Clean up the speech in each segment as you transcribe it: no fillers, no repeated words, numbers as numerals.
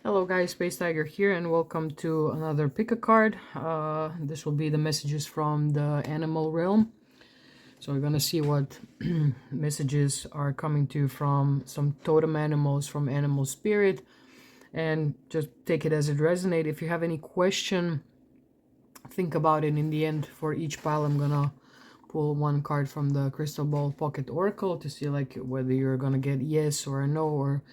Hello guys, Space Tiger here and welcome to another pick a card. This will be the messages from the animal realm. So we're gonna see what messages are coming to you from some totem animals, from animal spirit, and just take it as it resonates. If you have any question, think about it. In the end, for each pile I'm gonna pull one card from the crystal ball pocket oracle to see like whether you're gonna get yes or a no or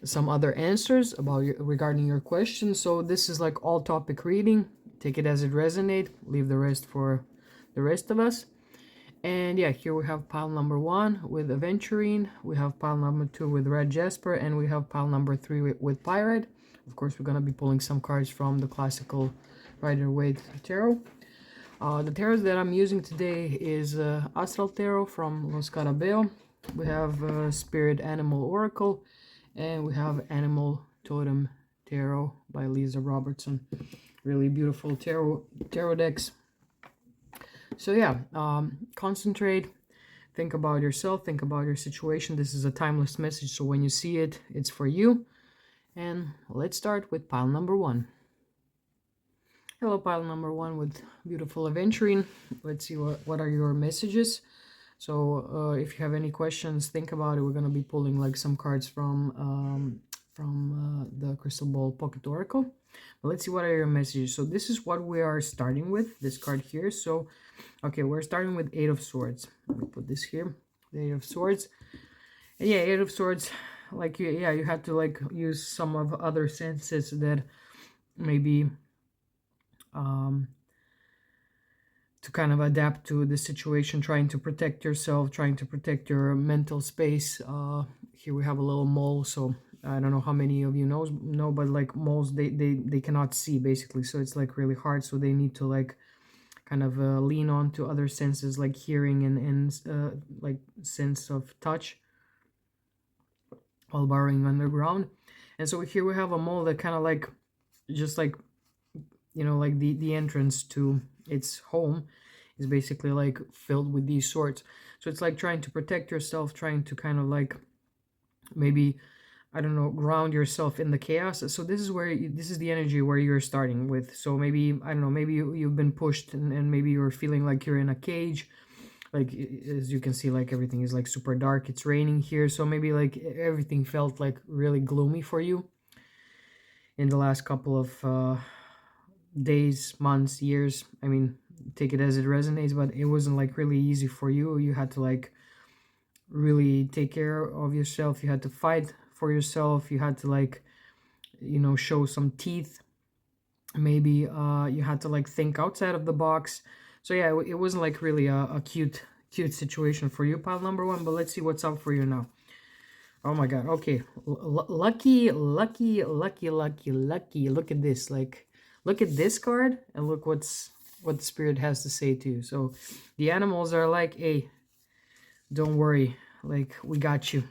some other answers about regarding your question. So this is like all topic reading. Take it as it resonates. Leave the rest for the rest of us. And yeah, here we have pile number 1 with aventurine, we have pile number 2 with red jasper, and we have pile number 3 with pyrite. Of course, we're gonna be pulling some cards from the classical Rider-Waite tarot. The tarot that I'm using today is Astral Tarot from Los Carabeo. We have Spirit Animal Oracle, and we have Animal Totem Tarot by Lisa Robertson. Really beautiful tarot decks. So yeah, concentrate, think about yourself, think about your situation. This is a timeless message, so when you see it, it's for you. And let's start with pile number 1. Hello, pile number 1 with beautiful aventurine. Let's see what are your messages. So if you have any questions, think about it. We're going to be pulling like some cards from the crystal ball pocket oracle. But let's see what are your messages. So this is what we are starting with, this card here. So okay, we're starting with 8 of swords. Let me put this here, the 8 of swords. And yeah, 8 of swords, like you had to like use some of other senses that maybe to kind of adapt to the situation, trying to protect yourself, trying to protect your mental space. Here we have a little mole, so I don't know how many of you know, but like moles, they cannot see basically, so it's like really hard, so they need to like kind of lean on to other senses like hearing and like sense of touch while burrowing underground. And so here we have a mole that kind of like just like, you know, like the entrance to its home is basically like filled with these swords. So it's like trying to protect yourself, trying to kind of like maybe, I don't know, ground yourself in the chaos. So this is where this is the energy where you're starting with. So maybe, I don't know, maybe you've been pushed and maybe you're feeling like you're in a cage. Like, as you can see, like everything is like super dark. It's raining here, so maybe like everything felt like really gloomy for you in the last couple of days, months, years. I mean, take it as it resonates, but it wasn't like really easy for you. You had to like really take care of yourself. You had to fight for yourself. You had to like, you know, show some teeth. Maybe you had to like think outside of the box. So yeah, it wasn't like really a cute situation for you, pile number 1. But let's see what's up for you now. Oh my god. Okay, lucky. Look at this. Like, look at this card and look what the spirit has to say to you. So the animals are like, hey, don't worry, like we got you.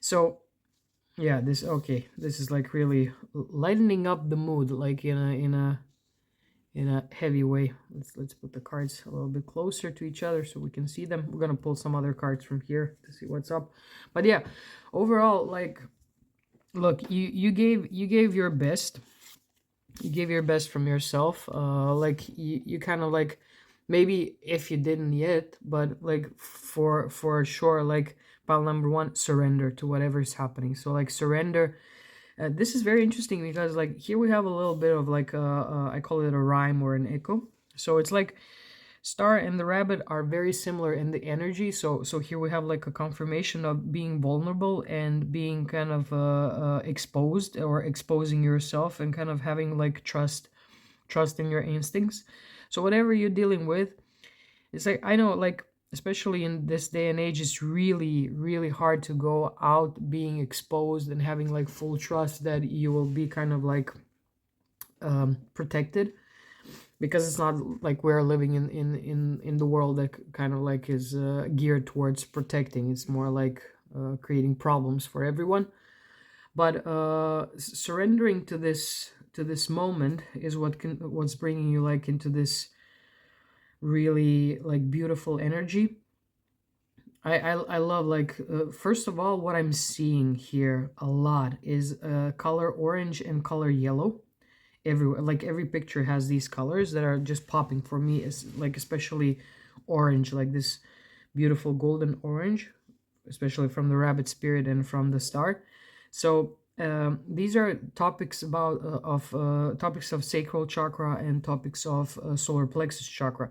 So yeah, this is like really lightening up the mood, like in a heavy way. Let's put the cards a little bit closer to each other so we can see them. We're gonna pull some other cards from here to see what's up. But yeah, overall, like, look, you gave your best. You gave your best from yourself. Like you kind of like, maybe if you didn't yet, but like for sure, like pile number 1, surrender to whatever is happening. So like surrender. This is very interesting because like here we have a little bit of like I call it a rhyme or an echo. So it's like star and the rabbit are very similar in the energy. So here we have like a confirmation of being vulnerable and being kind of exposed or exposing yourself and kind of having like trust in your instincts. So whatever you're dealing with, it's like, I know, like especially in this day and age, it's really hard to go out being exposed and having like full trust that you will be kind of like protected, because it's not like we're living in the world that kind of like is geared towards protecting. It's more like creating problems for everyone. But surrendering to this moment is what's bringing you like into this really like beautiful energy. I love like first of all, what I'm seeing here a lot is color orange and color yellow everywhere. Like every picture has these colors that are just popping for me, is like especially orange, like this beautiful golden orange, especially from the rabbit spirit and from the star. So these are topics about topics of sacral chakra and topics of solar plexus chakra.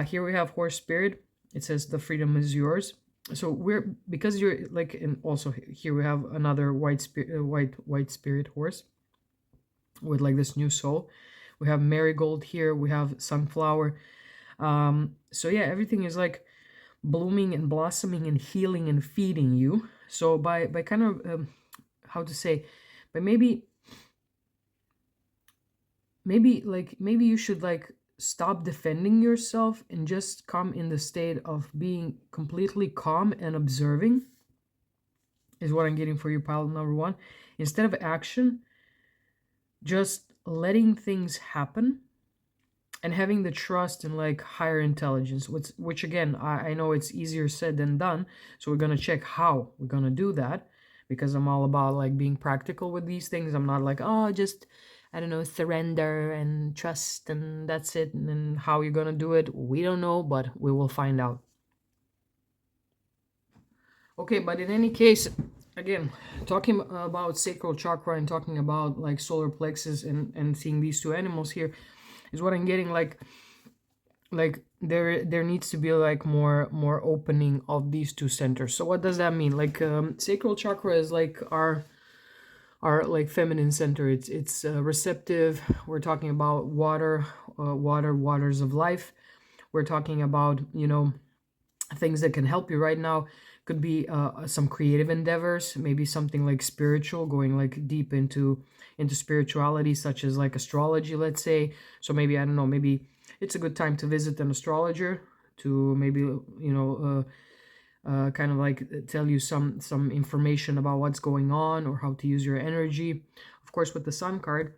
Here we have horse spirit. It says the freedom is yours. So we're, because you're like, and also here we have another white spirit, white spirit horse with like this new soul. We have marigold here. We have sunflower. So yeah, everything is like blooming and blossoming and healing and feeding you. So by kind of how to say, but maybe you should like stop defending yourself and just come in the state of being completely calm and observing, is what I'm getting for you, pile number one. Instead of action, just letting things happen and having the trust in like higher intelligence, which again, I know it's easier said than done. So we're going to check how we're going to do that, because I'm all about like being practical with these things. I'm not like, oh, just, I don't know, surrender and trust and that's it. And then how you're going to do it, we don't know, but we will find out. Okay, but in any case, again, talking about sacral chakra and talking about like solar plexus and seeing these two animals here is what I'm getting like there needs to be like more opening of these two centers. So what does that mean? Like sacral chakra is like our like feminine center. It's receptive. We're talking about water, waters of life. We're talking about, you know, things that can help you right now. Could be some creative endeavors, maybe something like spiritual, going like deep into spirituality, such as like astrology, let's say. So maybe, I don't know, maybe it's a good time to visit an astrologer to maybe, you know, kind of like tell you some information about what's going on or how to use your energy. Of course, with the sun card,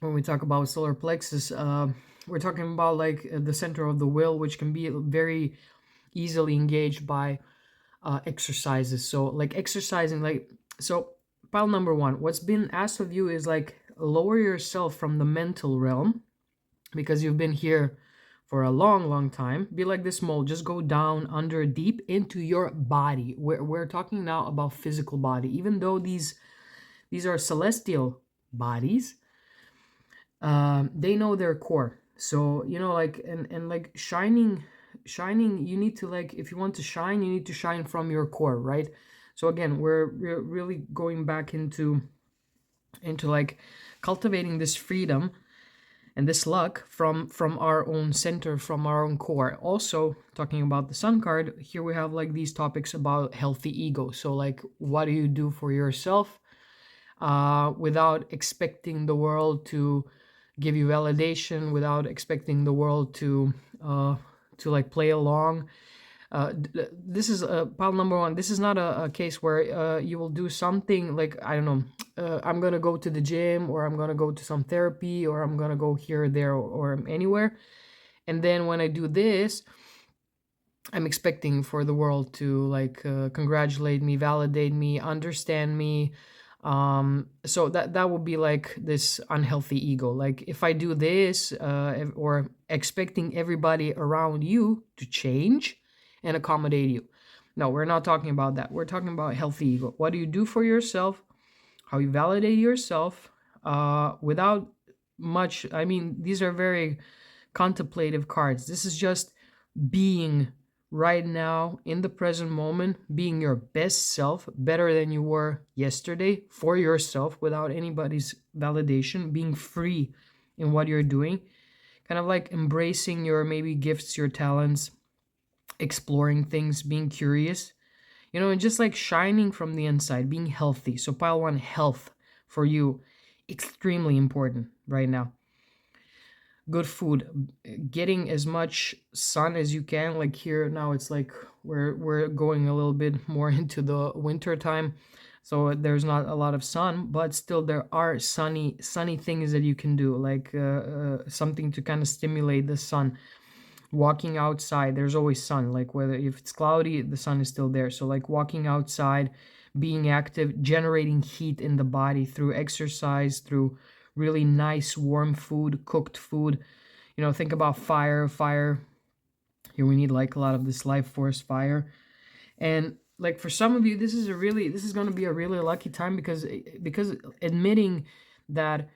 when we talk about solar plexus, we're talking about like the center of the will, which can be very easily engaged by exercises. So like exercising, like, so pile number one, what's been asked of you is like lower yourself from the mental realm, because you've been here for a long time. Be like this mole, just go down under deep into your body. We're talking now about physical body, even though these are celestial bodies. They know their core. So, you know, like, and like shining, you need to, like, if you want to shine, you need to shine from your core, right? So again, we're really going back into like cultivating this freedom and this luck from our own center, from our own core. Also talking about the sun card, here we have like these topics about healthy ego. So like, what do you do for yourself without expecting the world to give you validation, without expecting the world to like play along. This is pile number one. This is not a case where you will do something like, I don't know, I'm gonna go to the gym, or I'm gonna go to some therapy, or I'm gonna go here, there, or anywhere, and then when I do this, I'm expecting for the world to like congratulate me, validate me, understand me. So that would be like this unhealthy ego. Like if I do this, or expecting everybody around you to change and accommodate you. No, we're not talking about that. We're talking about healthy ego. What do you do for yourself? How you validate yourself without much. I mean, these are very contemplative cards. This is just being right now in the present moment, being your best self, better than you were yesterday, for yourself, without anybody's validation, being free in what you're doing, kind of like embracing your maybe gifts, your talents, exploring things, being curious, you know, and just like shining from the inside, being healthy. So pile one, health for you, extremely important right now. Good food, getting as much sun as you can. Like here now, it's like we're going a little bit more into the winter time, so there's not a lot of sun, but still there are sunny things that you can do, like something to kind of stimulate the sun. walking outside, there's always sun, like whether if it's cloudy the sun is still there. So like walking outside, being active, generating heat in the body through exercise, through really nice warm food, cooked food. You know, think about fire. Here we need like a lot of this life force fire. And like for some of you, this is going to be a really lucky time, because admitting that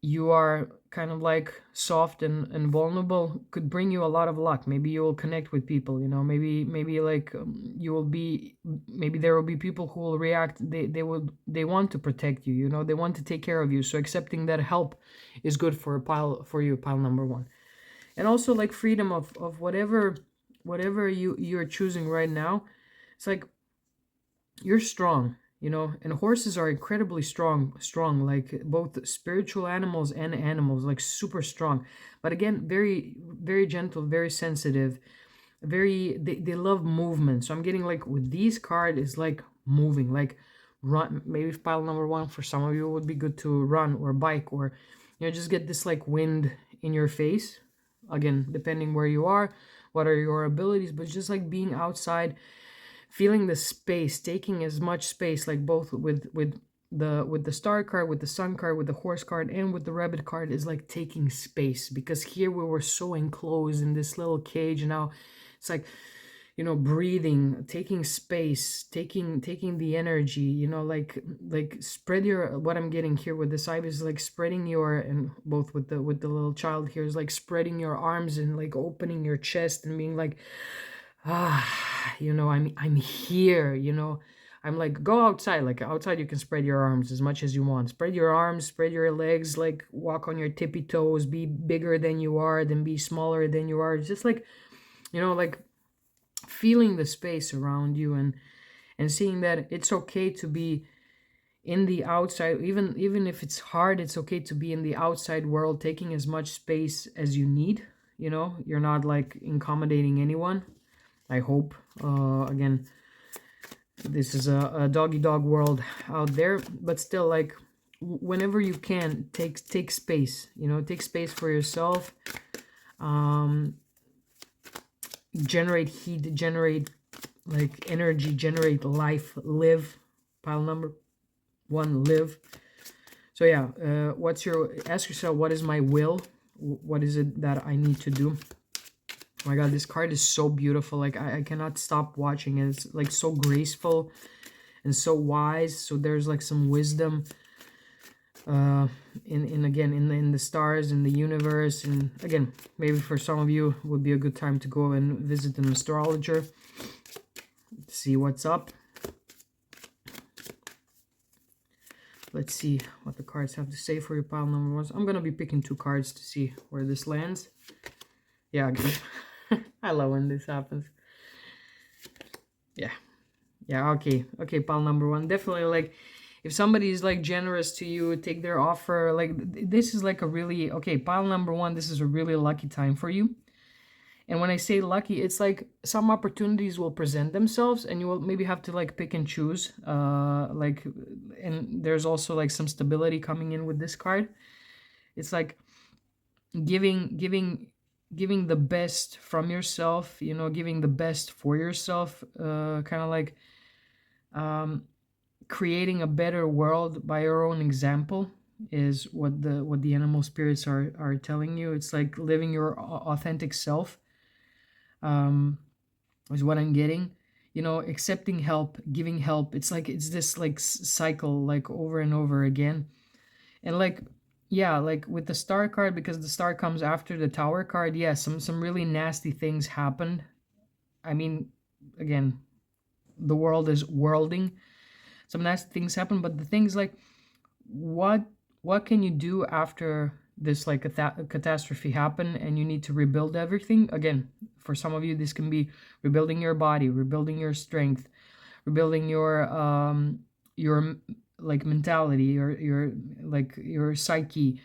you are kind of like soft and vulnerable could bring you a lot of luck. Maybe you will connect with people, you know, maybe like you will be, maybe there will be people who will react, they want to protect you, you know, they want to take care of you. So accepting that help is good for a pile, for you, pile number one. And also like freedom of whatever you're choosing right now. It's like you're strong, you know, and horses are incredibly strong, like both spiritual animals and animals, like super strong. But again, very gentle, very sensitive, they love movement. So I'm getting like with these card is like moving, like run. Maybe pile number one for some of you would be good to run or bike, or you know, just get this like wind in your face. Again, depending where you are, what are your abilities, but just like being outside, feeling the space, taking as much space, like both with the star card, with the sun card, with the horse card, and with the rabbit card, is like taking space. Because here we were so enclosed in this little cage, and now it's like, you know, breathing, taking space, taking the energy, you know, like spread your, what I'm getting here with this eye is like spreading your, and both with the little child here is like spreading your arms and like opening your chest and being like, you know, I'm here, you know. I'm like, go outside. Like outside you can spread your arms as much as you want. Spread your arms, spread your legs, like walk on your tippy toes, be bigger than you are, then be smaller than you are. Just like, you know, like feeling the space around you, and seeing that it's okay to be in the outside, even if it's hard, it's okay to be in the outside world, taking as much space as you need. You know, you're not like accommodating anyone, I hope. Again, this is a doggy dog world out there, but still, like whenever you can, take space. You know, take space for yourself. Generate heat, generate like energy, generate life, live. Pile number one, live. So yeah, ask yourself, what is my will? What is it that I need to do? Oh my god, this card is so beautiful. Like I cannot stop watching it. It's like so graceful and so wise. So there's like some wisdom in again in the stars, in the universe. And again, maybe for some of you it would be a good time to go and visit an astrologer, see what's up. Let's see what the cards have to say for your pile number ones. I'm gonna be picking two cards to see where this lands. Yeah, I love when this happens. Yeah, okay, pile number one. Definitely, like, if somebody is like generous to you, take their offer. Like, this is like a really, okay, pile number one, this is a really lucky time for you. And when I say lucky, it's like some opportunities will present themselves and you will maybe have to like pick and choose. Like, and there's also like some stability coming in with this card. It's like giving the best from yourself, you know, giving the best for yourself, kind of like creating a better world by your own example is what the animal spirits are telling you. It's like living your authentic self, is what I'm getting. You know, accepting help, giving help. It's like it's this like cycle, like over and over again. And like, yeah, like with the star card, because the star comes after the tower card, yeah, some really nasty things happened. I mean, again, the world is worlding. Some nasty things happen, but the things like, what can you do after this like a catastrophe happen and you need to rebuild everything? Again, for some of you, this can be rebuilding your body, rebuilding your strength, rebuilding your like mentality, your like your psyche,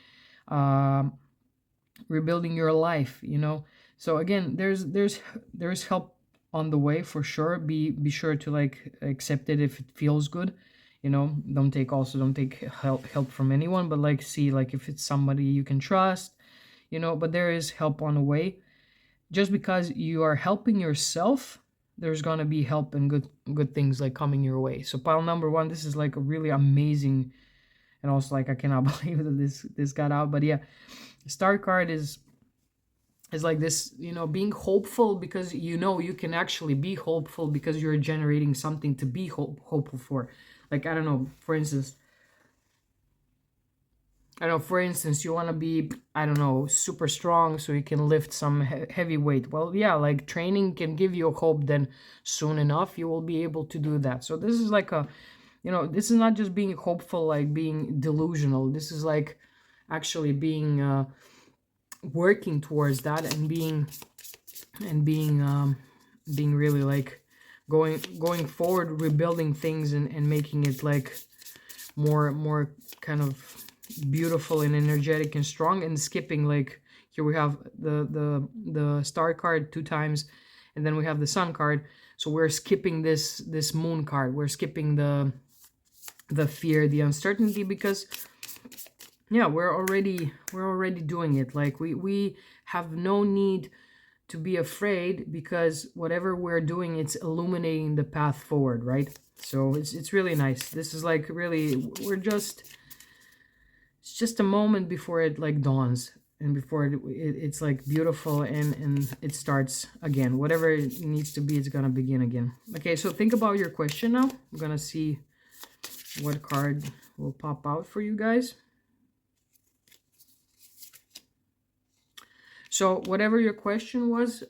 rebuilding your life, you know. So again, there's help on the way for sure. Be sure to like accept it if it feels good, you know. Don't take help from anyone, but like see like if it's somebody you can trust, you know. But there is help on the way. just because you are helping yourself, there's gonna be help and good things like coming your way. So pile number one, this is like a really amazing, and also like I cannot believe that this got out. But yeah, star card is like this, being hopeful, because you can actually be hopeful because you're generating something to be hopeful for. Like, I don't know, for instance, you want to be, I don't know, super strong so you can lift some heavy weight. Well, yeah, like training can give you hope, then soon enough you will be able to do that. So this is like this is not just being hopeful, like being delusional. This is like actually being working towards that, and being really like going forward, rebuilding things, and making it like more kind of beautiful and energetic and strong, and skipping, like, here we have the star card two times, and then we have the sun card. So we're skipping this moon card. We're skipping the fear, the uncertainty, because yeah, we're already doing it. Like, we have no need to be afraid, because whatever we're doing, it's illuminating the path forward, right? So it's really nice. This is like really, it's just a moment before it like dawns, and before it's like beautiful, and it starts again. Whatever it needs to be, it's gonna begin again. Okay, so think about your question now. I'm gonna see what card will pop out for you guys. So whatever your question was,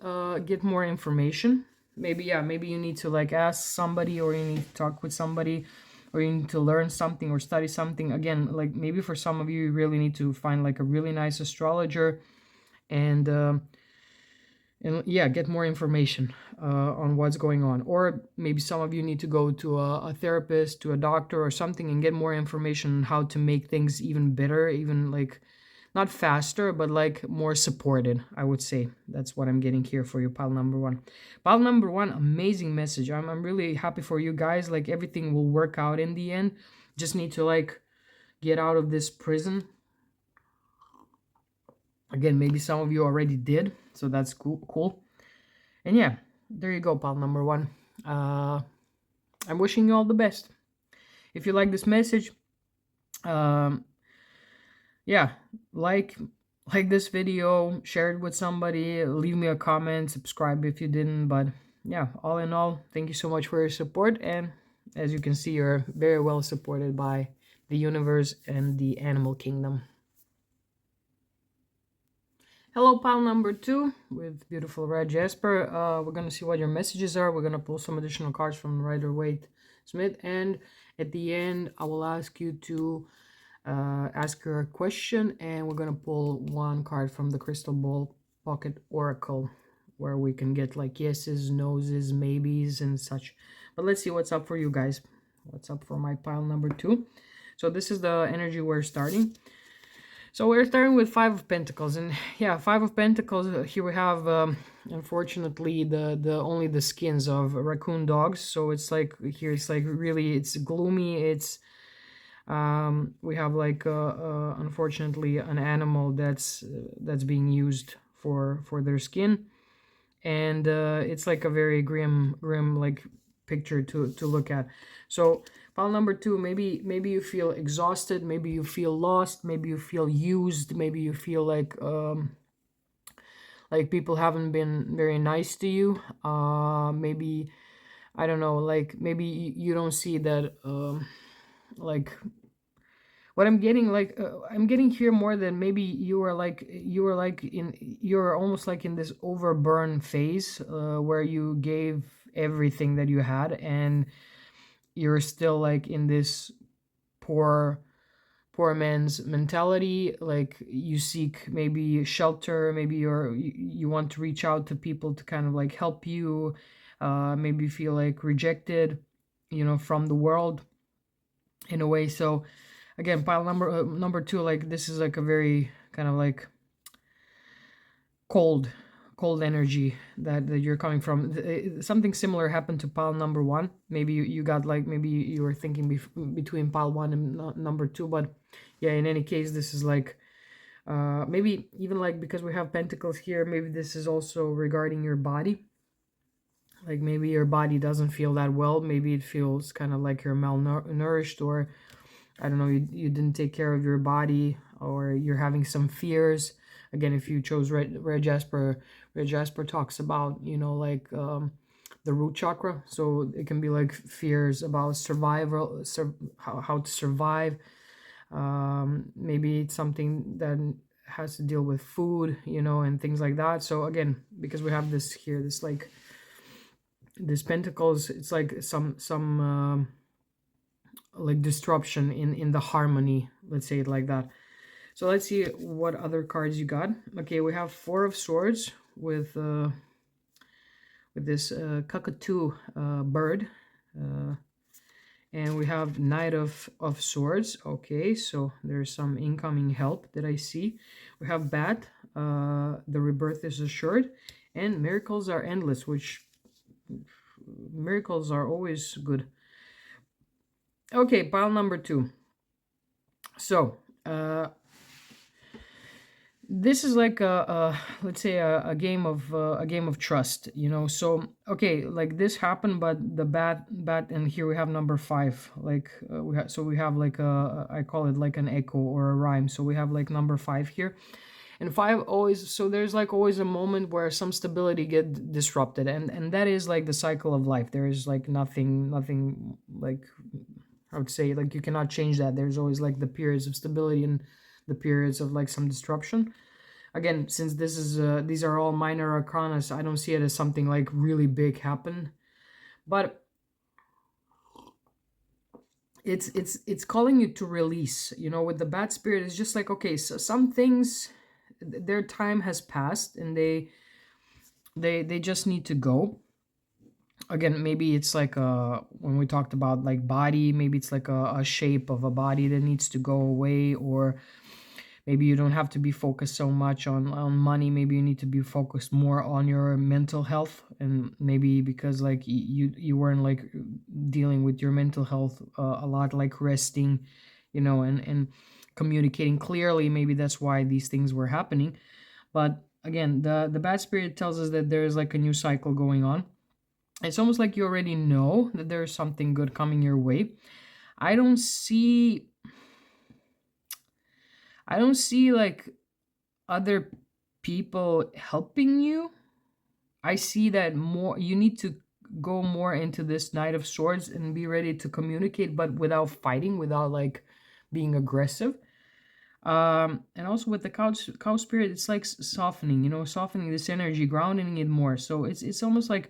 get more information. Maybe, yeah, maybe you need to like ask somebody, or you need to talk with somebody, or you need to learn something or study something. Again, like maybe for some of you, you really need to find like a really nice astrologer, and yeah, get more information on what's going on. Or maybe some of you need to go to a therapist, to a doctor or something, and get more information on how to make things even better, even like not faster, but like more supported, I would say. That's what I'm getting here for you, pile number one. Pile number one, amazing message. I'm really happy for you guys. Like, everything will work out in the end. Just need to like get out of this prison. Again, maybe some of you already did, so that's cool. And yeah, there you go, pile number one. I'm wishing you all the best. If you like this message, um, yeah, like this video, share it with somebody, leave me a comment, subscribe if you didn't. But yeah, all in all, thank you so much for your support, and as you can see, you're very well supported by the universe and the animal kingdom. Hello, pile number two with beautiful red Jasper. We're gonna see what your messages are. We're gonna pull some additional cards from Rider-Waite Smith, and at the end I will ask you to ask her a question, and we're gonna pull one card from the Crystal Ball Pocket Oracle, where we can get like yeses, noses, maybes, and such. But let's see what's up for you guys. What's up for my pile number two? So this is the energy we're starting. So we're starting with Five of Pentacles, and yeah, Five of Pentacles. Here we have, unfortunately, the only the skins of raccoon dogs. So it's like here, it's like really, it's gloomy. It's we have like unfortunately an animal that's being used for their skin, and it's like a very grim like picture to look at. So pile number two, maybe you feel exhausted, maybe you feel lost, maybe you feel used, maybe you feel like people haven't been very nice to you. Maybe, I don't know, like maybe you don't see that like what I'm getting, like I'm getting here more than maybe you're almost like in this overburn phase, where you gave everything that you had, and you're still like in this poor man's mentality. Like, you seek maybe shelter, maybe you want to reach out to people to kind of like help you, maybe you feel like rejected, from the world in a way. So again, pile number two, like this is like a very kind of like cold energy that you're coming from. Something similar happened to pile number one. Maybe you got like, maybe you were thinking between pile one and number two. But yeah, in any case, this is like Maybe even like because we have pentacles here, maybe this is also regarding your body. Like maybe your body doesn't feel that well. Maybe it feels kind of like you're malnourished, or I don't know, you didn't take care of your body, or you're having some fears. Again, if you chose Red Jasper, Red Jasper talks about, like the root chakra. So it can be like fears about survival, how to survive. Maybe it's something that has to deal with food, and things like that. So again, because we have this here, this pentacles, it's like some like disruption in the harmony, let's say it like that. So let's see what other cards you got. Okay, we have Four of Swords with this cockatoo bird, and we have Knight of Swords. Okay, so there's some incoming help that I see. We have Bat, the rebirth is assured, and miracles are endless, which miracles are always good. Okay, pile number 2. So this is like a let's say a game of trust, so okay, like this happened, but the bat, and here we have number 5, like we have like I call it like an echo or a rhyme. So we have like number 5 here, and 5 always, so there's like always a moment where some stability get disrupted, and that is like the cycle of life. There is like nothing like, I would say, like you cannot change that. There's always like the periods of stability and the periods of like some disruption. Again, since this is these are all minor arcana, I don't see it as something like really big happen, but it's calling you to release. With the bad spirit, it's just like, okay, so some things, their time has passed, and they just need to go. Again, maybe it's like when we talked about like body, maybe it's like a shape of a body that needs to go away, or maybe you don't have to be focused so much on money. Maybe you need to be focused more on your mental health, and maybe because like you weren't like dealing with your mental health a lot, like resting, and communicating clearly. Maybe that's why these things were happening. But again, the bad spirit tells us that there's like a new cycle going on. It's almost like you already know that there's something good coming your way. I don't see like other people helping you. I see that more you need to go more into this Knight of Swords and be ready to communicate, but without fighting, without like being aggressive. And also with the cow spirit, it's like softening, softening this energy, grounding it more. So it's almost like,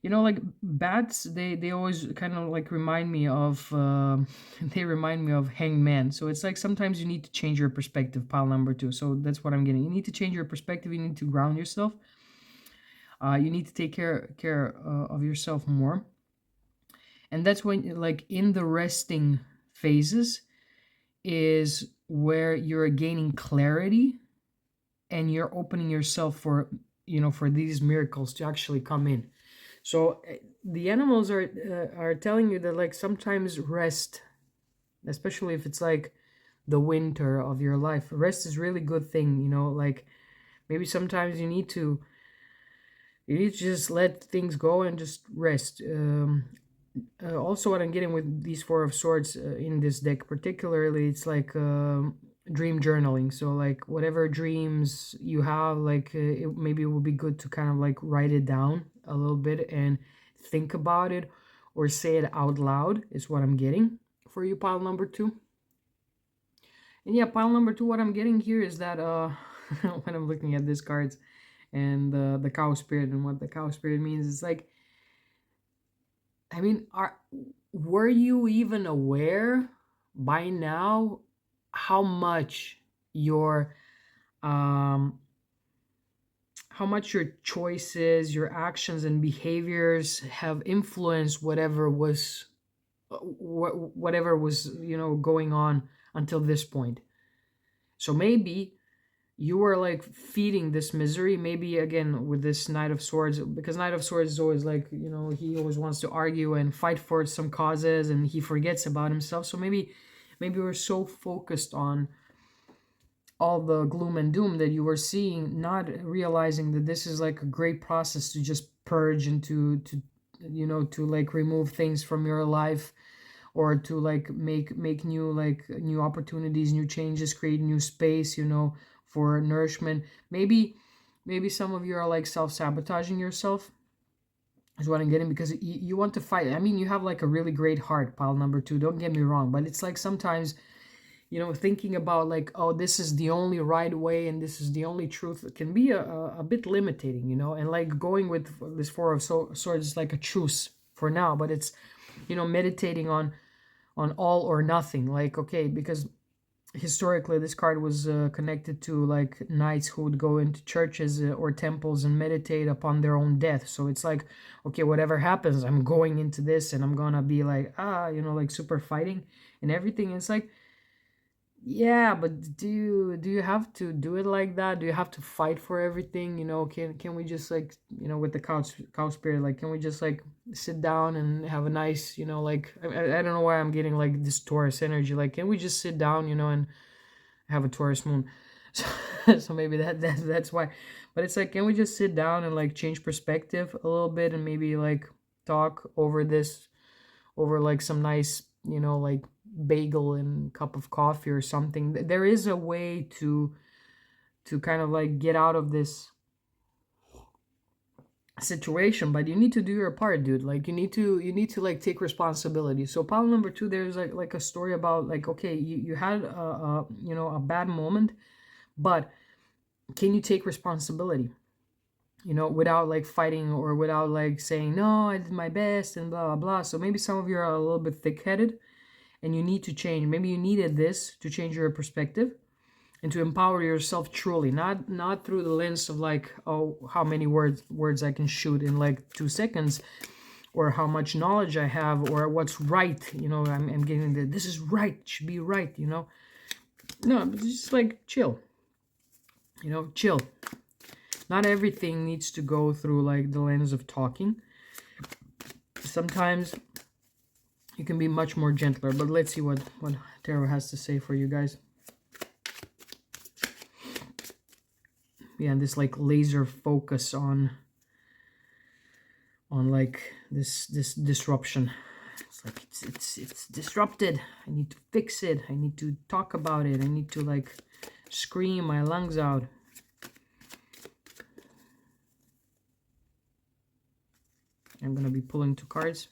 like bats, they always kind of like remind me of they remind me of hangman. So it's like sometimes you need to change your perspective, pile number 2. So that's what I'm getting. You need to change your perspective. You need to ground yourself. You need to take care of yourself more. And that's when, like, in the resting phases is where you're gaining clarity, and you're opening yourself for, for these miracles to actually come in. So the animals are telling you that like sometimes rest, especially if it's like the winter of your life, rest is really good thing. Like maybe sometimes you need to just let things go and just rest. Also, what I'm getting with these Four of Swords in this deck particularly, it's like dream journaling. So like whatever dreams you have, like maybe it would be good to kind of like write it down a little bit and think about it, or say it out loud, is what I'm getting for you, pile number 2. And yeah, pile number 2, what I'm getting here is that when I'm looking at these cards and the cow spirit, and what the cow spirit means, it's like, I mean, were you even aware by now how much your choices, your actions and behaviors have influenced whatever was going on until this point? So maybe you were like feeding this misery, maybe again with this Knight of Swords, because Knight of Swords is always like, he always wants to argue and fight for some causes, and he forgets about himself. So maybe we're so focused on all the gloom and doom that you were seeing, not realizing that this is like a great process to just purge and to to like remove things from your life, or to like make new, like new opportunities, new changes, create new space, for nourishment. Maybe some of you are like self-sabotaging yourself, is what I'm getting, because you want to fight. I mean, you have like a really great heart, pile number two, don't get me wrong, but it's like sometimes, thinking about like, oh, this is the only right way and this is the only truth, it can be a bit limiting, and like going with this four of swords is like a truce for now, but it's, meditating on all or nothing, like, okay, because historically this card was connected to like knights who would go into churches or temples and meditate upon their own death. So it's like, okay, whatever happens, I'm going into this and I'm gonna be like, like super fighting and everything. It's like, yeah, but do you have to do it like that? Do you have to fight for everything? Can we just like, with the cow spirit, like, can we just like sit down and have a nice, like, I don't know why I'm getting like this Taurus energy. Like, can we just sit down, and have a Taurus moon? So maybe that's why. But it's like, can we just sit down and like change perspective a little bit and maybe like talk over this, over like some nice, like bagel and cup of coffee or something. There is a way to kind of like get out of this situation, but you need to do your part, dude. Like, you need to like take responsibility. So pile number two, there's like a story about like, okay, you had a bad moment, but can you take responsibility, without like fighting or without like saying, no, I did my best and blah blah blah. So maybe some of you are a little bit thick-headed and you need to change. Maybe you needed this to change your perspective and to empower yourself truly, not through the lens of like, oh, how many words I can shoot in like 2 seconds, or how much knowledge I have, or what's right. I'm getting that this is right, should be right. No, but just like chill. Chill. Not everything needs to go through like the lens of talking. Sometimes you can be much more gentler. But let's see what tarot has to say for you guys. Yeah, this like laser focus on like this disruption. It's like it's disrupted. I need to fix it. I need to talk about it. I need to like scream my lungs out. I'm gonna be pulling 2 cards.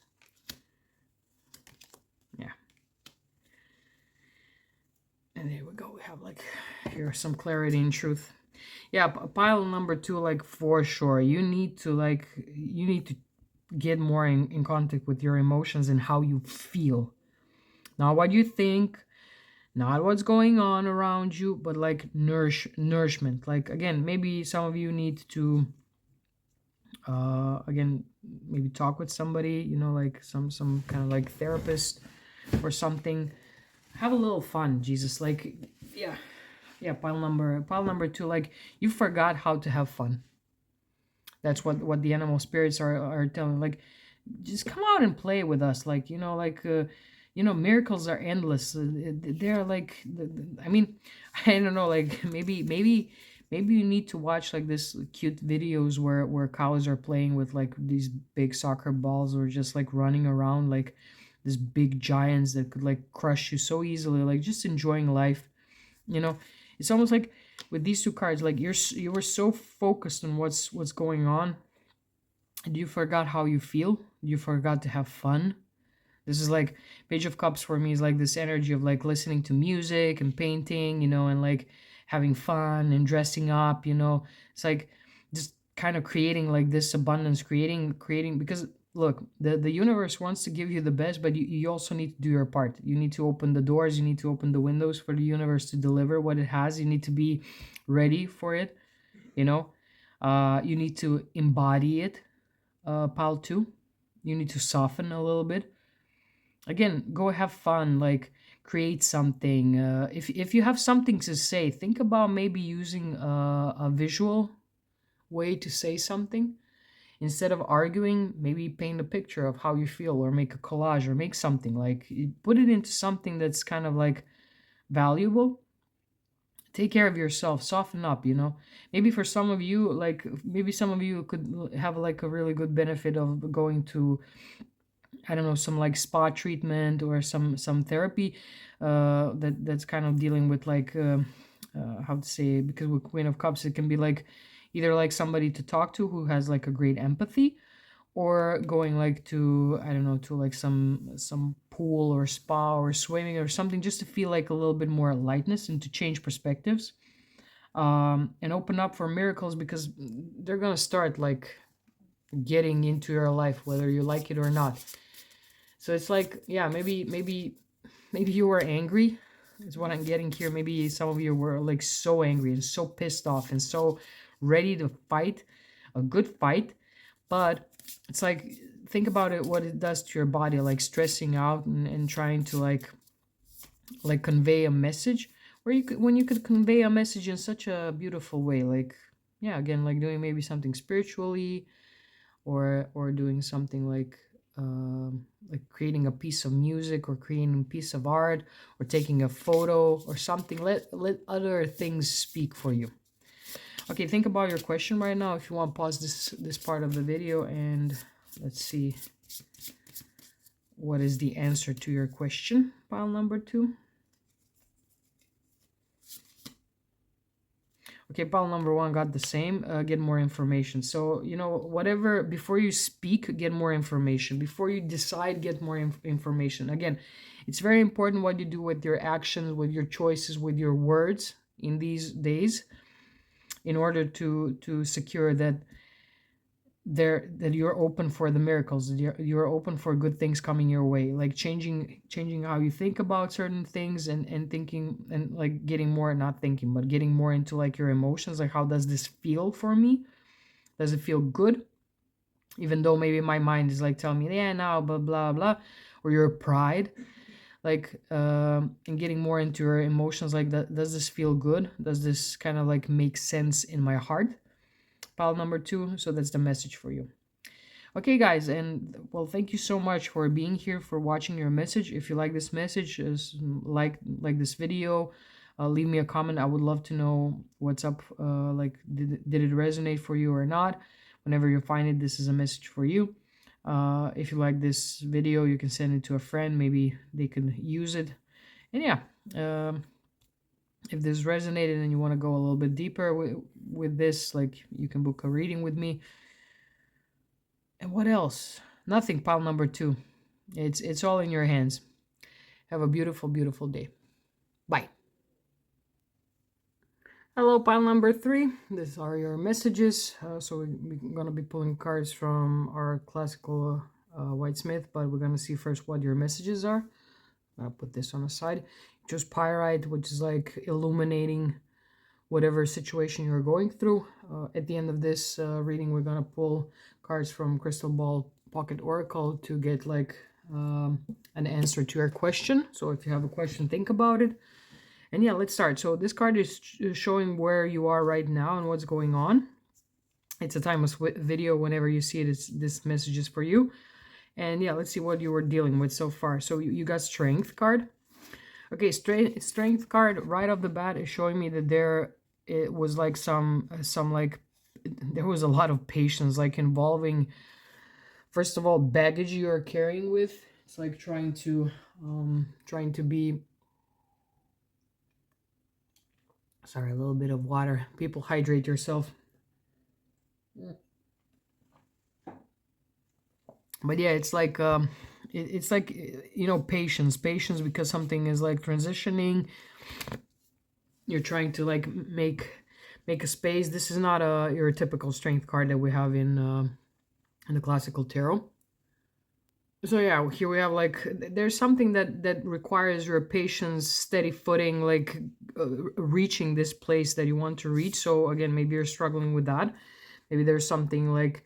Yeah. And there we go. We have like here some clarity and truth. Yeah, pile number 2, like for sure. You need to get more in contact with your emotions and how you feel. Not what you think, not what's going on around you, but like nourishment. Like, again, maybe some of you need to again, maybe talk with somebody, like some kind of like therapist or something. Have a little fun, Jesus. Like, yeah, pile number 2, like, you forgot how to have fun. That's what the animal spirits are telling. Like, just come out and play with us. Like, miracles are endless. They're like, I mean, I don't know, like, maybe you need to watch like this cute videos where cows are playing with like these big soccer balls, or just like running around like these big giants that could like crush you so easily. Like, just enjoying life. It's almost like with these 2 cards, like you were so focused on what's going on, and you forgot how you feel. You forgot to have fun. This is like Page of Cups for me is like this energy of like listening to music and painting, and like having fun and dressing up. It's like just kind of creating like this abundance, creating, because look, the universe wants to give you the best, but you also need to do your part. You need to open the doors, you need to open the windows for the universe to deliver what it has. You need to be ready for it. You need to embody it. Pile 2, you need to soften a little bit. Again, go have fun, like create something. If you have something to say, think about maybe using a visual way to say something. Instead of arguing, maybe paint a picture of how you feel, or make a collage, or make something, like put it into something that's kind of like valuable Take care of yourself, soften up, you know. Maybe for some of you, like maybe some of you could have like a really good benefit of going to, I don't know, some like spa treatment or some therapy that's kind of dealing with like how to say, because with Queen of Cups it can be like either like somebody to talk to who has like a great empathy, or going like to, I don't know, to like some pool or spa or swimming or something, just to feel like a little bit more lightness and to change perspectives, and open up for miracles, because they're gonna start like getting into your life whether you like it or not. So it's like, yeah, maybe you were angry, is what I'm getting here. Maybe some of you were like so angry and so pissed off and so ready to fight a good fight. But it's like, think about it, what it does to your body, like stressing out and trying to like convey a message, where you could, when you could convey a message in such a beautiful way, like, yeah, again, like doing maybe something spiritually, or doing something like creating a piece of music or creating a piece of art or taking a photo or something. Let other things speak for you. Okay, think about your question right now. If you want, pause this part of the video and let's see what is the answer to your question, pile number 2. Okay, pile number 1 got the same. Get more information. So, you know, whatever, before you speak, get more information. Before you decide, get more information. Again, it's very important what you do with your actions, with your choices, with your words in these days, in order to secure that you're open for the miracles, that you're open for good things coming your way, like changing how you think about certain things, and thinking, and like getting more, not thinking, but getting more into like your emotions, like how does this feel for me, does it feel good, even though maybe my mind is like telling me, yeah, now blah blah blah, or your pride, like and getting more into your emotions, like that, does this feel good, does this kind of like make sense in my heart, pile number 2. So that's the message for you. Okay, guys, and well, thank you so much for being here, for watching your message. If you like this message, like this video, leave me a comment. I would love to know what's up. Like, did it resonate for you or not? Whenever you find it, this is a message for you. If you like this video, you can send it to a friend. Maybe they can use it. And yeah, if this resonated and you want to go a little bit deeper with this, like, you can book a reading with me. And what else? Nothing, pile number 2. It's all in your hands. Have a beautiful, beautiful day. Bye. Hello, pile number 3. These are your messages. So we're going to be pulling cards from our classical whitesmith, but we're going to see first what your messages are. I'll put this on the side. Choose pyrite, which is like illuminating whatever situation you're going through. At the end of this reading, we're going to pull cards from Crystal Ball Pocket Oracle to get like an answer to your question. So if you have a question, think about it. And yeah, let's start. So this card is showing where you are right now and what's going on. It's a timeless video. Whenever you see it, this message is for you. And yeah, let's see what you were dealing with so far. So you got Strength card. Okay, Strength card right off the bat is showing me that it was like some like, there was a lot of patience, like involving, first of all, baggage you are carrying with. It's like trying to be, sorry, a little bit of water. People, hydrate yourself. But yeah, it's like it's like, you know, patience because something is like transitioning. You're trying to like make a space. This is not your typical Strength card that we have in the classical tarot. So yeah, here we have like, there's something that requires your patience, steady footing, like reaching this place that you want to reach. So again, maybe you're struggling with that. Maybe there's something like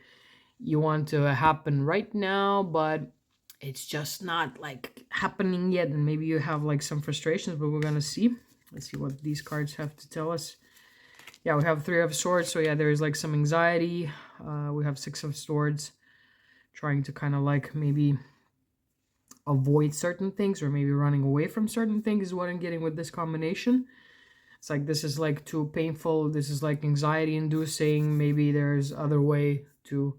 you want to happen right now, but it's just not like happening yet, and maybe you have like some frustrations, but we're gonna see. Let's see what these cards have to tell us. Yeah, we have 3 of Swords, so yeah, there is like some anxiety. We have 6 of Swords, trying to kind of like maybe avoid certain things, or maybe running away from certain things is what I'm getting with this combination. It's like this is like too painful, this is like anxiety inducing, maybe there's other way to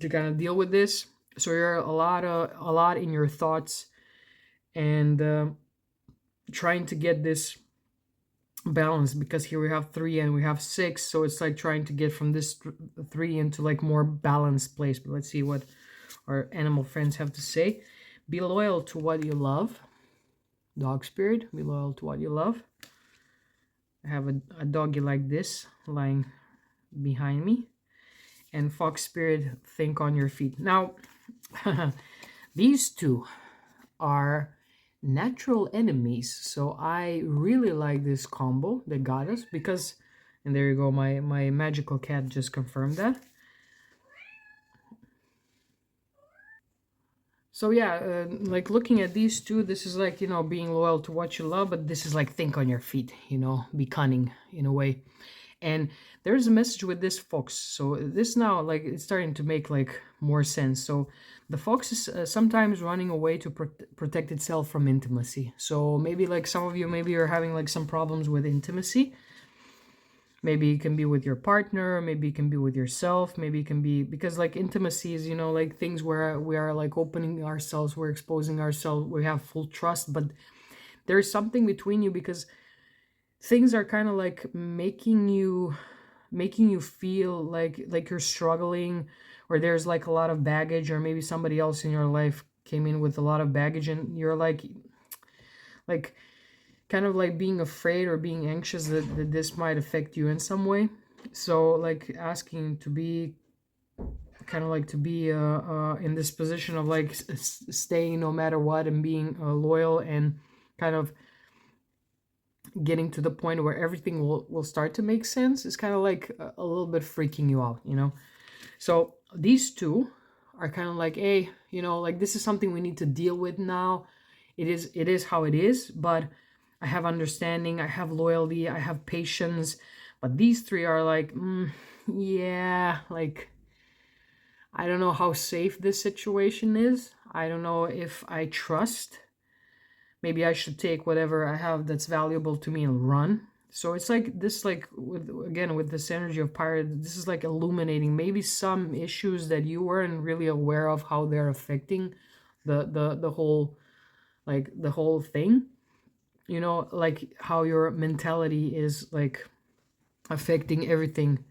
kind of deal with this. So you're a lot in your thoughts, and trying to get this balance, because here we have 3 and we have 6, so it's like trying to get from this 3 into like more balanced place. But let's see what our animal friends have to say. Be loyal to what you love. Dog spirit, be loyal to what you love. I have a doggy like this lying behind me. And fox spirit, think on your feet. Now, these two are natural enemies, so I really like this combo that got us, because, and there you go, my magical cat just confirmed that. So yeah, like looking at these two, this is like, being loyal to what you love, but this is like think on your feet, be cunning in a way. And there's a message with this fox. So this now, like, it's starting to make like more sense. So the fox is sometimes running away to protect itself from intimacy. So maybe like some of you, maybe you're having like some problems with intimacy. Maybe it can be with your partner, maybe it can be with yourself, maybe it can be because like intimacy is, like things where we are like opening ourselves, we're exposing ourselves, we have full trust, but there's something between you, because things are kind of like making you feel like you're struggling, or there's like a lot of baggage, or maybe somebody else in your life came in with a lot of baggage, and you're like kind of like being afraid or being anxious that this might affect you in some way. So like asking to be kind of like to be in this position of like staying no matter what, and being loyal, and kind of getting to the point where everything will start to make sense, is kind of like a little bit freaking you out. So these two are kind of like, hey, like this is something we need to deal with now. It is how it is, but I have understanding, I have loyalty, I have patience. But these three are like, yeah, like I don't know how safe this situation is. I don't know if I trust. Maybe I should take whatever I have that's valuable to me and run. So it's like this, like with this energy of pirate, this is like illuminating maybe some issues that you weren't really aware of, how they're affecting the whole, like the whole thing. Like how your mentality is like affecting everything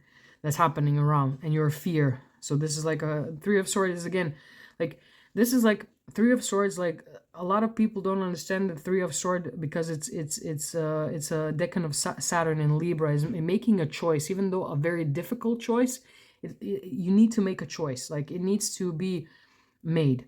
that's happening around, and your fear. So this is like a 3 of Swords is again, like this is like 3 of Swords. Like a lot of people don't understand the 3 of Sword, because it's a decan of Saturn in Libra, is making a choice, even though a very difficult choice. You need to make a choice, like it needs to be made,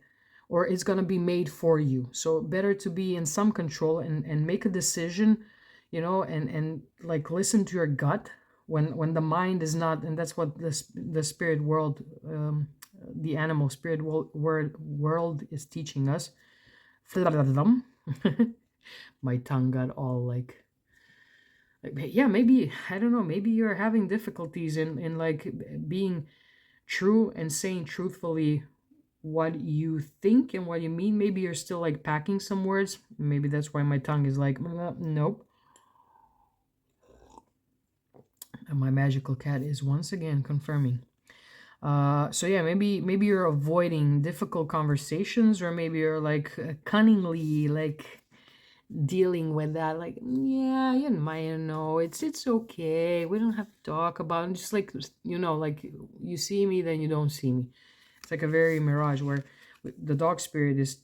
or it's going to be made for you. So better to be in some control, and make a decision, and like listen to your gut when the mind is not. And that's what the spirit world, the animal spirit world is teaching us. My tongue got all like, yeah, maybe, I don't know, maybe you're having difficulties in like being true and saying truthfully what you think and what you mean. Maybe you're still like packing some words. Maybe that's why my tongue is like, nope. And my magical cat is once again confirming. So yeah, maybe you're avoiding difficult conversations, or maybe you're like cunningly like dealing with that, like, yeah, you might know, it's okay, we don't have to talk about it. Just like, like you see me, then you don't see me. It's like a very mirage, where the dog spirit is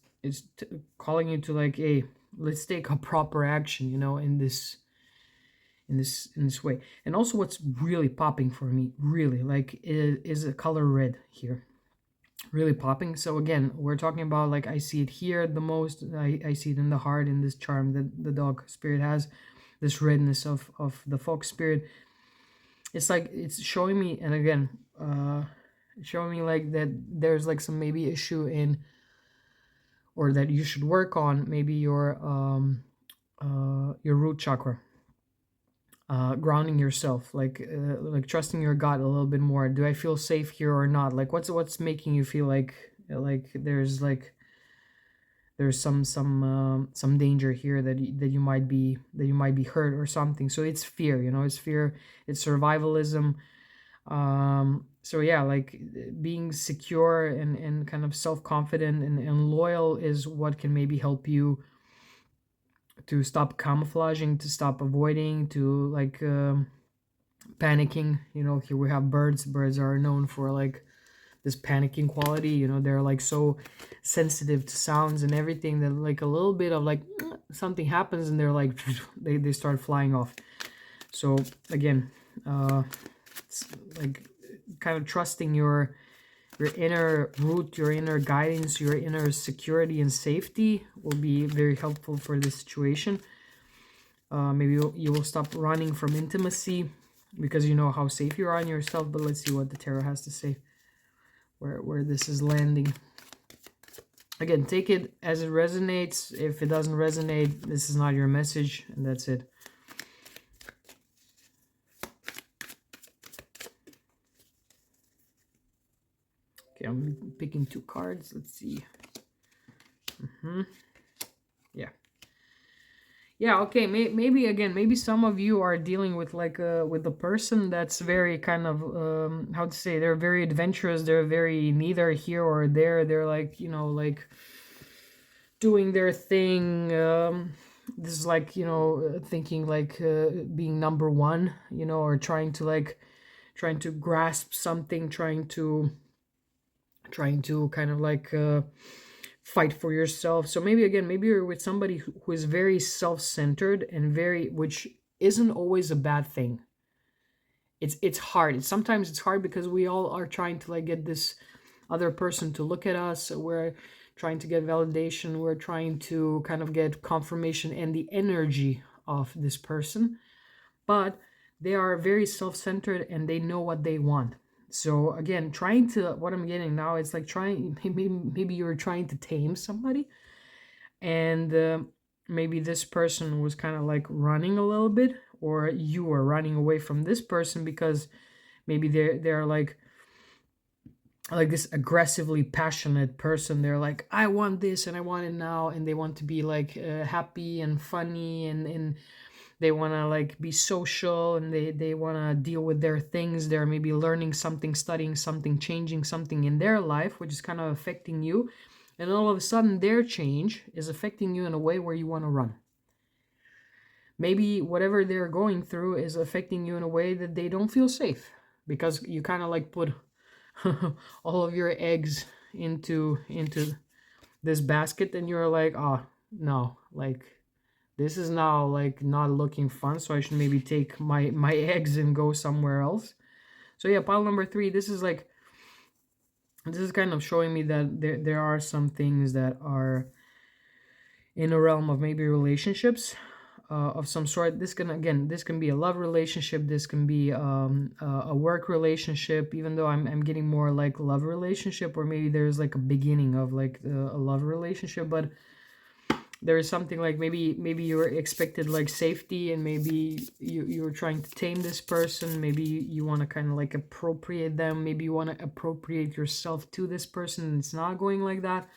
calling you to like, hey, let's take a proper action, in this way. And also, what's really popping for me, really, like, is a color red here, really popping. So again, we're talking about, like, I see it here the most. I see it in the heart, in this charm that the dog spirit has, this redness of the fox spirit. It's like it's showing me, and again, showing me like that there's like some maybe issue in, or that you should work on, maybe your root chakra, grounding yourself, like trusting your gut a little bit more. Do I feel safe here or not? Like what's making you feel like there's like there's some danger here that you might be hurt or something. So it's fear, it's fear, it's survivalism. So yeah, like being secure and kind of self-confident and loyal is what can maybe help you to stop camouflaging, to stop avoiding, to like panicking. Here we have birds are known for like this panicking quality. They're like so sensitive to sounds and everything that like a little bit of like something happens and they're like they start flying off. So again, it's like kind of trusting your inner root, your inner guidance, your inner security and safety will be very helpful for this situation. Maybe you will stop running from intimacy because you know how safe you are in yourself. But let's see what the tarot has to say, where this is landing. Again, take it as it resonates. If it doesn't resonate, this is not your message, and that's it. Okay, I'm picking 2 cards. Let's see. Yeah, okay, maybe some of you are dealing with like with a person that's very kind of how to say, they're very adventurous, they're very neither here or there, they're like, like doing their thing. This is like, thinking like being number one, or trying to grasp something, trying to kind of like fight for yourself. So maybe you're with somebody who is very self-centered and which isn't always a bad thing. It's hard. Sometimes it's hard because we all are trying to like get this other person to look at us. We're trying to get validation. We're trying to kind of get confirmation and the energy of this person. But they are very self-centered and they know what they want. So again, what I'm getting now is like maybe you're trying to tame somebody, and maybe this person was kind of like running a little bit, or you were running away from this person because maybe they're like this aggressively passionate person. They're like, I want this and I want it now, and they want to be like happy and funny, and they want to like be social, and they want to deal with their things. They're maybe learning something, studying something, changing something in their life, which is kind of affecting you. And all of a sudden their change is affecting you in a way where you want to run. Maybe whatever they're going through is affecting you in a way that they don't feel safe, because you kind of like put all of your eggs into this basket, and you're like, oh no, like this is now like not looking fun, so I should maybe take my eggs and go somewhere else. So yeah, pile number 3, this is kind of showing me that there are some things that are in a realm of maybe relationships of some sort. This can be a love relationship, this can be a work relationship, even though I'm getting more like love relationship, or maybe there's like a beginning of like a love relationship. But there is something like maybe you were expected like safety, and maybe you were trying to tame this person. Maybe you want to kind of like appropriate them, maybe you want to appropriate yourself to this person, and it's not going like that.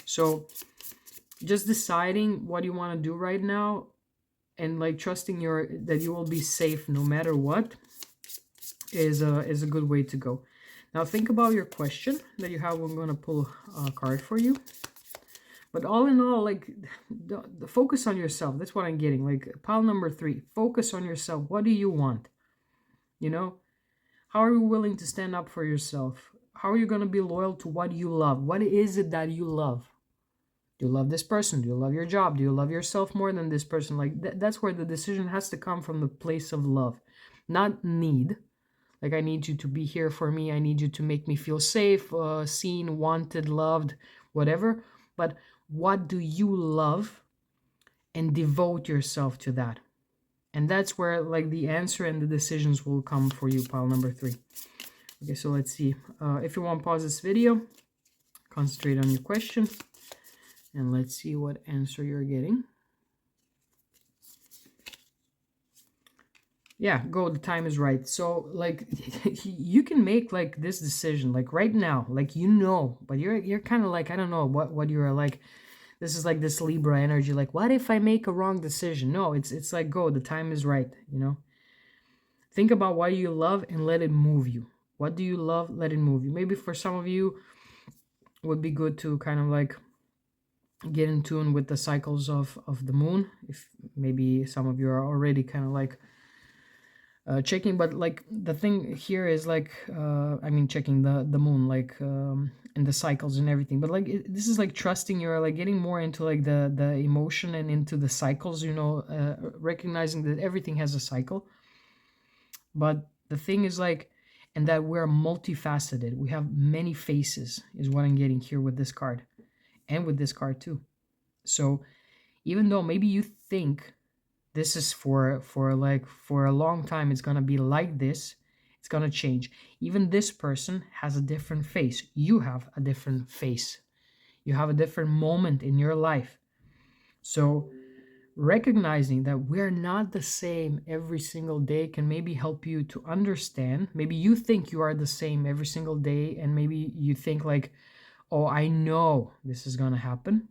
So just deciding what you want to do right now, and like trusting that you will be safe no matter what, is a good way to go. Now think about your question that you have. I'm going to pull a card for you. But all in all, like, the focus on yourself. That's what I'm getting. Like, pile number 3, focus on yourself. What do you want? How are you willing to stand up for yourself? How are you going to be loyal to what you love? What is it that you love? Do you love this person? Do you love your job? Do you love yourself more than this person? Like, that's where the decision has to come from, the place of love, not need. Like, I need you to be here for me. I need you to make me feel safe, seen, wanted, loved, whatever. But what do you love, and devote yourself to that. And that's where like the answer and the decisions will come for you, pile number 3. Okay, so let's see. If you want to pause this video, concentrate on your question, and let's see what answer you're getting. Yeah, go, the time is right. So like you can make like this decision like right now, like but you're kind of like, I don't know what you're like This is like this Libra energy, like, what if I make a wrong decision? No, it's like, go, the time is right, you know. Think about what you love and let it move you. What do you love? Let it move you. Maybe for some of you, it would be good to kind of like get in tune with the cycles of the moon. If maybe some of you are already kind of like checking, but like the thing here is like, I mean, checking the moon, like, and the cycles and everything. But like, this is like trusting, you're like getting more into like the emotion and into the cycles, you know, recognizing that everything has a cycle. But the thing is like, and that we're multifaceted. We have many faces, is what I'm getting here with this card, and with this card too. So even though maybe you think this is for like for a long time it's gonna be like this, it's gonna change. Even this person has a different face. You have a different face. You have a different moment in your life. So recognizing that we're not the same every single day can maybe help you to understand. Maybe you think you are the same every single day, and maybe you think like, oh, I know this is gonna happen.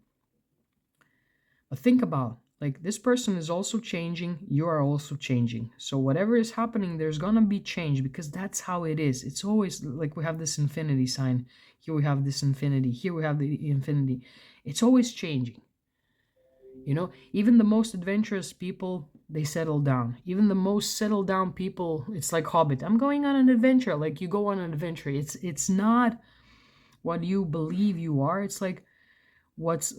But think about, like, this person is also changing, you are also changing. So whatever is happening, there's gonna be change, because that's how it is. It's always like we have this infinity sign. Here we have this infinity. Here we have the infinity. It's always changing. You know, even the most adventurous people, they settle down. Even the most settled down people, it's like Hobbit. I'm going on an adventure. Like, you go on an adventure. It's not what you believe you are. It's like what's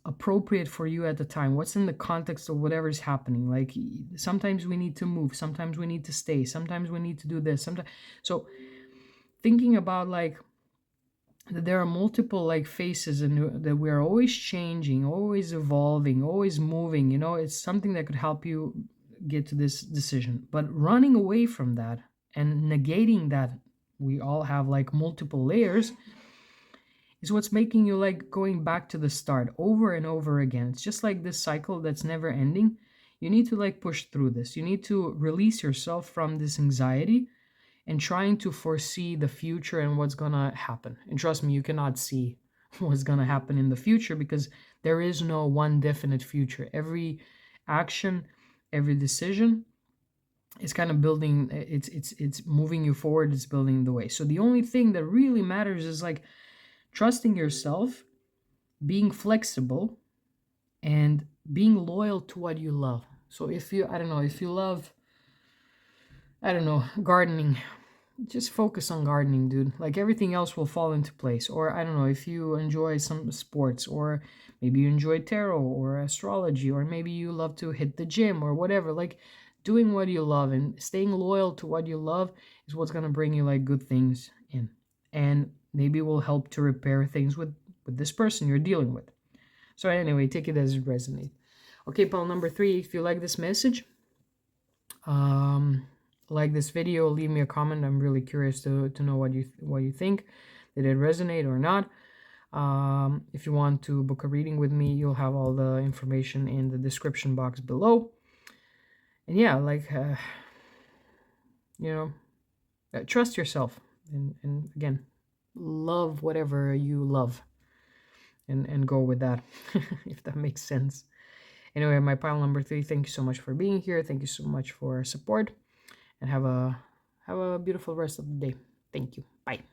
appropriate for you at the time, what's in the context of whatever's happening. Like, sometimes we need to move, sometimes we need to stay, sometimes we need to do this, sometimes. So thinking about like that there are multiple like faces, and that we're always changing, always evolving, always moving, you know, it's something that could help you get to this decision. But running away from that and negating that we all have like multiple layers is what's making you like going back to the start over and over again. It's just like this cycle that's never ending. You need to like push through this. You need to release yourself from this anxiety and trying to foresee the future and what's gonna happen. And trust me, you cannot see what's gonna happen in the future, because there is no one definite future. Every action, every decision is kind of building, it's moving you forward, it's building the way. So the only thing that really matters is like trusting yourself, being flexible, and being loyal to what you love. So if you, I don't know, if you love, I don't know, gardening, just focus on gardening, dude. Like, everything else will fall into place. Or I don't know, if you enjoy some sports, or maybe you enjoy tarot or astrology, or maybe you love to hit the gym or whatever, like doing what you love and staying loyal to what you love is what's going to bring you like good things in, and maybe will help to repair things with this person you're dealing with. So anyway, take it as it resonates. Okay, pal number 3, if you like this message, like this video, leave me a comment. I'm really curious to know what you think. Did it resonate or not? If you want to book a reading with me, you'll have all the information in the description box below. And yeah, like, you know, trust yourself, and again, love whatever you love, and go with that, if that makes sense. Anyway, my pile number 3, thank you so much for being here. Thank you so much for support, and have a beautiful rest of the day. Thank you. Bye.